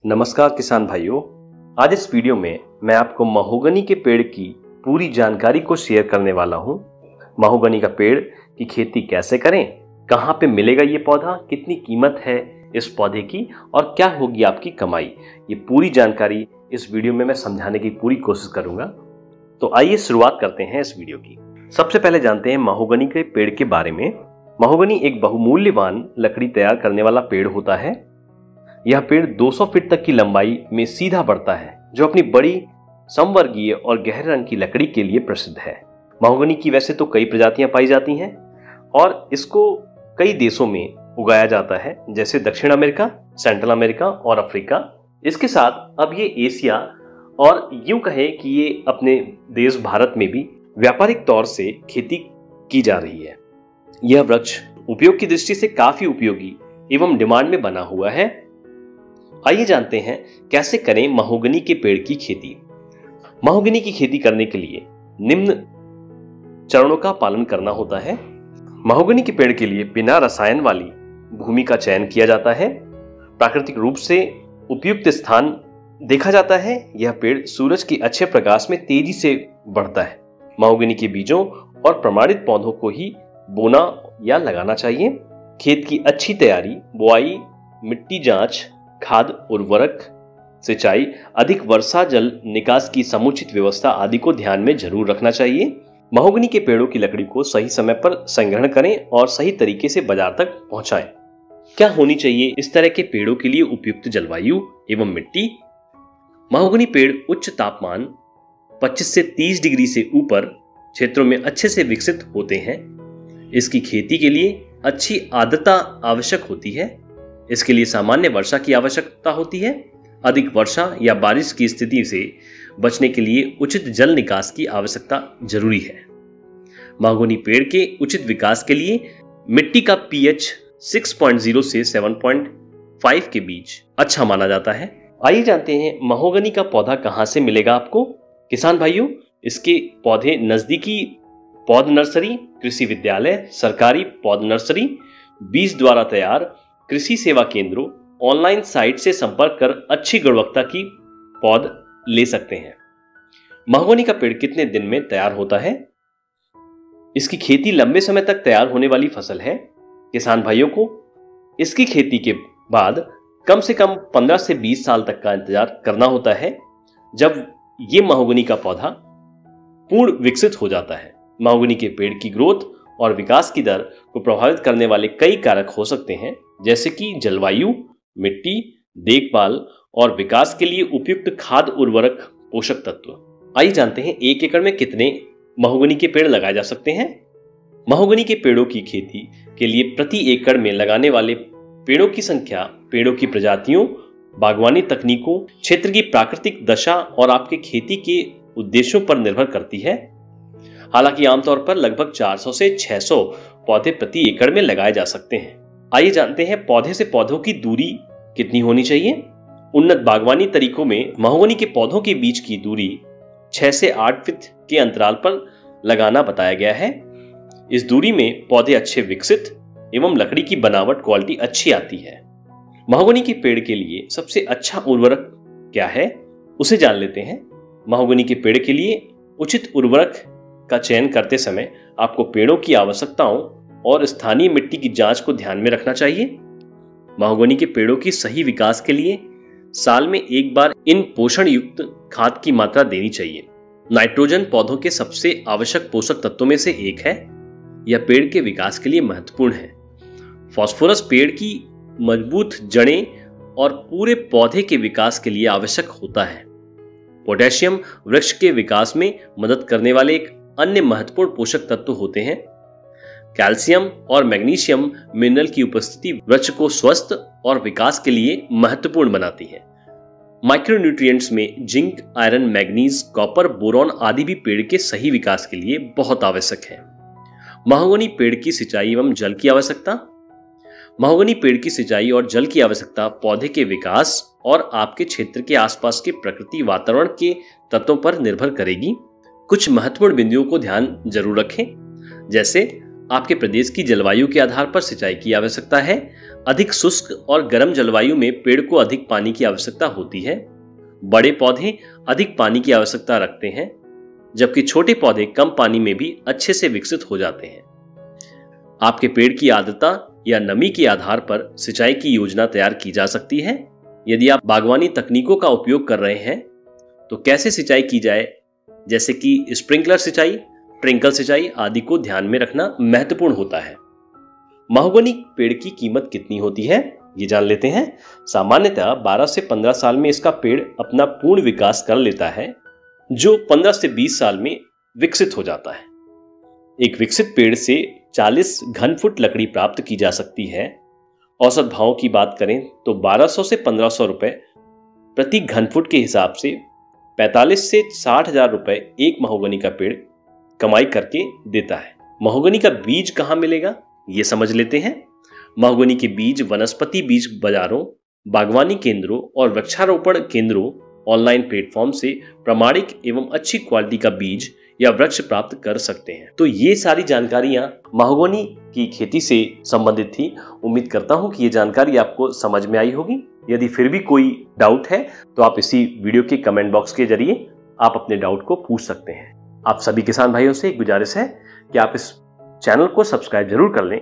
नमस्कार किसान भाइयों। आज इस वीडियो में मैं आपको महोगनी के पेड़ की पूरी जानकारी को शेयर करने वाला हूं। महोगनी का पेड़ की खेती कैसे करें, कहां पे मिलेगा ये पौधा, कितनी कीमत है इस पौधे की और क्या होगी आपकी कमाई, ये पूरी जानकारी इस वीडियो में मैं समझाने की पूरी कोशिश करूंगा। तो आइए शुरुआत करते हैं इस वीडियो की। सबसे पहले जानते हैं महोगनी के पेड़ के बारे में। महोगनी एक बहुमूल्यवान लकड़ी तैयार करने वाला पेड़ होता है। यह पेड़ 200 फीट तक की लंबाई में सीधा बढ़ता है, जो अपनी बड़ी समवर्गीय और गहरे रंग की लकड़ी के लिए प्रसिद्ध है। महोगनी की वैसे तो कई प्रजातियां पाई जाती हैं और इसको कई देशों में उगाया जाता है, जैसे दक्षिण अमेरिका, सेंट्रल अमेरिका और अफ्रीका। इसके साथ अब ये एशिया और यूं कहें कि ये अपने देश भारत में भी व्यापारिक तौर से खेती की जा रही है। यह वृक्ष उपयोग की दृष्टि से काफी उपयोगी एवं डिमांड में बना हुआ है। आइए जानते हैं कैसे करें महोगनी के पेड़ की खेती। महोगनी की खेती करने के लिए निम्न चरणों का पालन करना होता है। महोगनी के पेड़ के लिए बिना रसायन वाली भूमि का चयन किया जाता है। प्राकृतिक रूप से उपयुक्त स्थान देखा जाता है। यह पेड़ सूरज के अच्छे प्रकाश में तेजी से बढ़ता है। महोगनी के बीजों और प्रमाणित पौधों को ही बोना या लगाना चाहिए। खेत की अच्छी तैयारी, बुआई, मिट्टी जांच, खाद, उर्वरक, सिंचाई, अधिक वर्षा जल निकास की समुचित व्यवस्था आदि को ध्यान में जरूर रखना चाहिए। महोगनी के पेड़ों की लकड़ी को सही समय पर संग्रहण करें और सही तरीके से बाजार तक पहुंचाएं। क्या होनी चाहिए इस तरह के पेड़ों के लिए उपयुक्त जलवायु एवं मिट्टी। महोगनी पेड़ उच्च तापमान 25 से 30 डिग्री से ऊपर क्षेत्रों में अच्छे से विकसित होते हैं। इसकी खेती के लिए अच्छी आर्द्रता आवश्यक होती है। इसके लिए सामान्य वर्षा की आवश्यकता होती है। अधिक वर्षा या बारिश की स्थिति से बचने के लिए उचित जल निकास की आवश्यकता जरूरी है। महोगनी पेड़ के उचित विकास के लिए मिट्टी का पीएच 6.0 से 7.5 के बीच अच्छा माना जाता है। आइए जानते हैं महोगनी का पौधा कहां से मिलेगा आपको। किसान भाइयों, इसके पौधे नजदीकी पौध नर्सरी, कृषि विद्यालय, सरकारी पौध नर्सरी, बीज द्वारा तैयार कृषि सेवा केंद्रों, ऑनलाइन साइट से संपर्क कर अच्छी गुणवत्ता की पौध ले सकते हैं। महोगनी का पेड़ कितने दिन में तैयार होता है। इसकी खेती लंबे समय तक तैयार होने वाली फसल है। किसान भाइयों को इसकी खेती के बाद कम से कम 15 से 20 साल तक का इंतजार करना होता है, जब ये महोगनी का पौधा पूर्ण विकसित हो जाता है। महोगनी के पेड़ की ग्रोथ और विकास की दर को प्रभावित करने वाले कई कारक हो सकते हैं, जैसे कि जलवायु, मिट्टी, देखभाल और विकास के लिए उपयुक्त खाद, उर्वरक, पोषक तत्व। आइए जानते हैं 1 एकड़ में कितने महोगनी के पेड़ लगाए जा सकते हैं। महोगनी के पेड़ों की खेती के लिए प्रति एकड़ में लगाने वाले पेड़ों की संख्या पेड़ों की प्रजातियों, बागवानी तकनीकों, क्षेत्र की प्राकृतिक दशा और आपके खेती के उद्देश्यों पर निर्भर करती है। हालांकि आमतौर पर लगभग 400 से 600 पौधे प्रति एकड़ में लगाए जा सकते हैं। आइए जानते हैं पौधे से पौधों की दूरी कितनी होनी चाहिए। उन्नत बागवानी तरीकों में महोगनी के पौधों के बीच की दूरी 6 से 8 फीट के अंतराल पर लगाना बताया गया है। इस दूरी में पौधे अच्छे विकसित एवं लकड़ी की बनावट क्वालिटी अच्छी आती है। महोगनी के पेड़ के लिए सबसे अच्छा उर्वरक क्या है, उसे जान लेते हैं। महोगनी के पेड़ के लिए उचित उर्वरक का चयन करते समय आपको पेड़ों की आवश्यकताओं और स्थानीय मिट्टी की जांच को ध्यान में रखना चाहिए। महोगनी के पेड़ों की सही विकास के लिए साल में एक बार इन पोषण युक्त खाद की मात्रा देनी चाहिए। नाइट्रोजन पौधों के सबसे आवश्यक पोषक तत्वों में से एक है। यह पेड़ के विकास के लिए महत्वपूर्ण है। फास्फोरस पेड़ की मजबूत जड़ें और पूरे पौधे के विकास के लिए आवश्यक होता है। पोटेशियम वृक्ष के विकास में मदद करने वाले एक अन्य महत्वपूर्ण पोषक तत्व होते हैं। कैल्शियम और मैग्नीशियम मिनरल की उपस्थिति वृक्ष को स्वस्थ और विकास के लिए महत्वपूर्ण बनाती है। माइक्रोन्यूट्रिएंट्स में zinc, iron, manganese, copper, boron आदि भी पेड़ के सही विकास के लिए बहुत आवश्यक है। महोगनी पेड़ की सिंचाई एवं जल की आवश्यकता। महोगनी पेड़ की सिंचाई और जल की आवश्यकता पौधे के विकास और आपके क्षेत्र के आसपास के प्रकृति वातावरण के तत्वों पर निर्भर करेगी। कुछ महत्वपूर्ण बिंदुओं को ध्यान जरूर रखें, जैसे आपके प्रदेश की जलवायु के आधार पर सिंचाई की आवश्यकता है। अधिक शुष्क और गर्म जलवायु में पेड़ को अधिक पानी की आवश्यकता होती है। बड़े पौधे अधिक पानी की आवश्यकता रखते हैं, जबकि छोटे पौधे कम पानी में भी अच्छे से विकसित हो जाते हैं। आपके पेड़ की आर्द्रता या नमी के आधार पर सिंचाई की योजना तैयार की जा सकती है। यदि आप बागवानी तकनीकों का उपयोग कर रहे हैं तो कैसे सिंचाई की जाए, जैसे कि स्प्रिंकलर सिंचाई, ट्रिंकल सिंचाई आदि को ध्यान में रखना महत्वपूर्ण होता है। महोगनी पेड़ की कीमत कितनी होती है, ये जान लेते हैं। सामान्यतः 12 से 15 साल में इसका पेड़ अपना पूर्ण विकास कर लेता है, जो 15 से 20 साल में विकसित हो जाता है। एक विकसित पेड़ से 40 घन फुट लकड़ी प्राप्त की जा सकती है। औसत भाव की बात करें तो 1200 से 1500 रुपए प्रति घन फुट के हिसाब से 45 से 60 हजार रुपए एक महोगनी का पेड़ कमाई करके देता है। महोगनी का बीज कहाँ मिलेगा, ये समझ लेते हैं। महोगनी के बीज वनस्पति बीज बाजारों, बागवानी केंद्रों और वृक्षारोपण केंद्रों ऑनलाइन प्लेटफॉर्म से प्रमाणिक एवं अच्छी क्वालिटी का बीज या वृक्ष प्राप्त कर सकते हैं। तो ये सारी जानकारियां महोगनी की खेती से संबंधित थी। उम्मीद करता हूं कि ये जानकारी आपको समझ में आई होगी। यदि फिर भी कोई डाउट है तो आप इसी वीडियो के कमेंट बॉक्स के जरिए आप अपने डाउट को पूछ सकते हैं। आप सभी किसान भाइयों से एक गुजारिश है कि आप इस चैनल को सब्सक्राइब जरूर कर लें,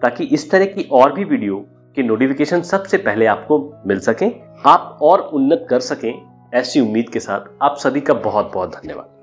ताकि इस तरह की और भी वीडियो के नोटिफिकेशन सबसे पहले आपको मिल सकें, आप और उन्नत कर सकें। ऐसी उम्मीद के साथ आप सभी का बहुत बहुत धन्यवाद।